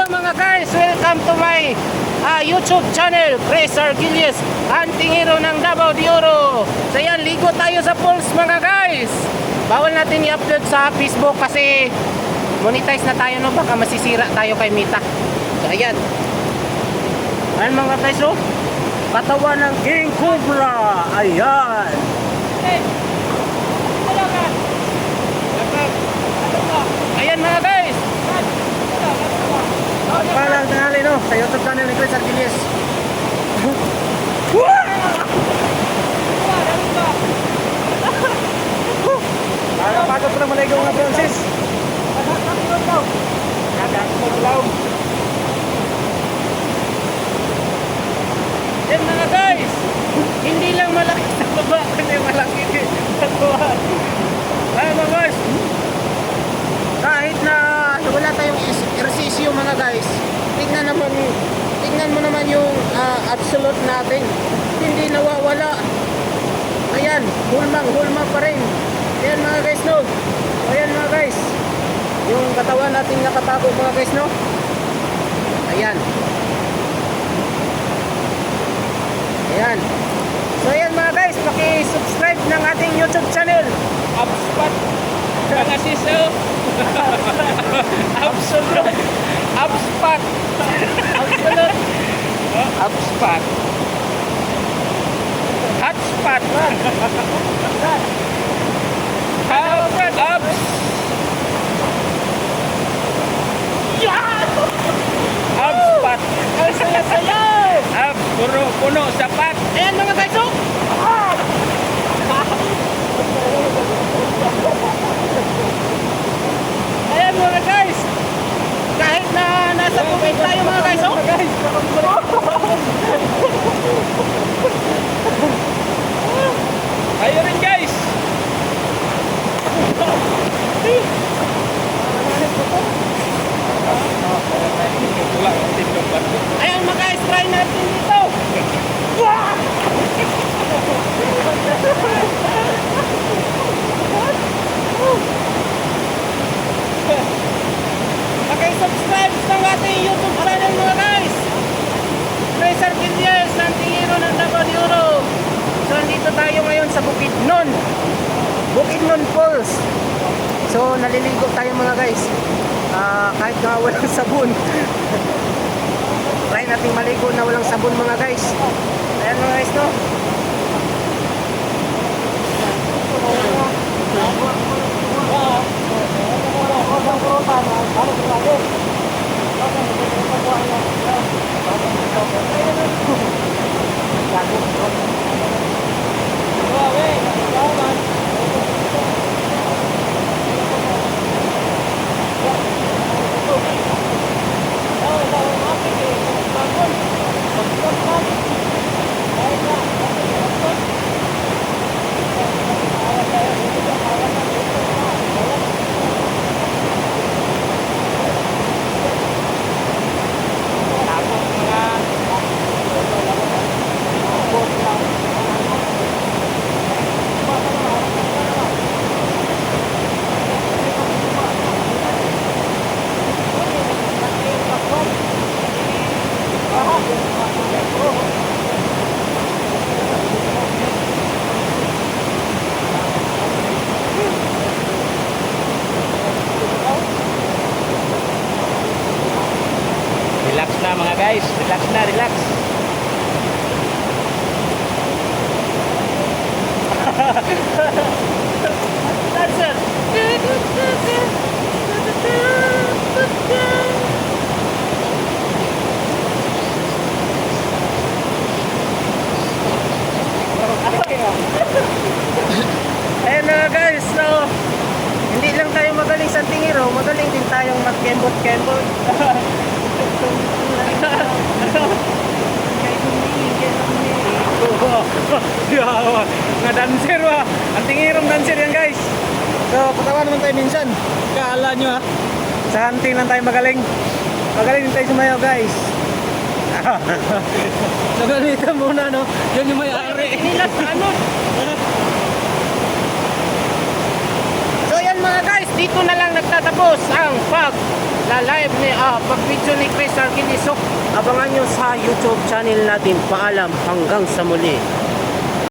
Hello mga guys, welcome to my YouTube channel, Chris Arquilles, Antingero ng Davao de Oro. So yan, ligo tayo sa pools mga guys. Bawal natin i-upload sa Facebook kasi monetize na tayo, no? Baka masisira tayo kay Mita. So ayan. Ayan mga guys, oh, katawan ng King Cobra. Ayan. Ayan mga guys. Palang tanghali, no, sa YouTube channel ni Chris Arquilles. Pagod ko na maligaw mga Francis. Yan mga guys, hindi lang malaki sa baba, kundi malaki din sa tuwan. Ayan mga guys, kahit na wala tayong ersisyo mga guys, tingnan mo naman yung absolute natin, hindi nawawala. Ayan, hulma pa rin. Ayan mga guys, no. Ayan mga guys, yung katawan natin nakatago mga guys, no. Ayan. Ayan. So ayan mga guys, paki-subscribe ng ating YouTube channel. Upspot mga siso. Absolute. Upspot. Absolute. Upspot. Hotspot. Ups. Upspot. Ay, saya-saya. Ups. Puno sapat. Ayan mga guys, oh. Ayan mga guys, kahit na nasa bukid tayo mga guys, oh. Ayo rin guys. Ayan mga guys, try natin dito. Paki-subscribe ng ating YouTube channel mga guys, Chris Arquilles, Antingero ng Davao de Oro. So nandito tayo ngayon sa Bukidnon Falls. So naliligo tayo mga guys, kahit na walang sabon. Try natin maligo na walang sabon mga guys. Ayan mga guys, no. Relax na mga guys. Relax na, relax. That's it. Ayan na guys, so hindi lang tayo magaling sa Antingero, magaling din tayong mag-kembot-kembot. Nga dancer wa. Antingerong dancer yan guys. So patawa naman tayo minsan. Kala nyo ha. Sa hunting lang tayo magaling. Magaling din tayo sumayaw guys. Nagalitan muna no. Yan yung may-ari. Nila sa ano? So yan mga guys, dito na lang nagtatapos ang live ni pag-video ni Chris Arquilisok. Abangan nyo sa YouTube channel natin. Paalam hanggang sa muli.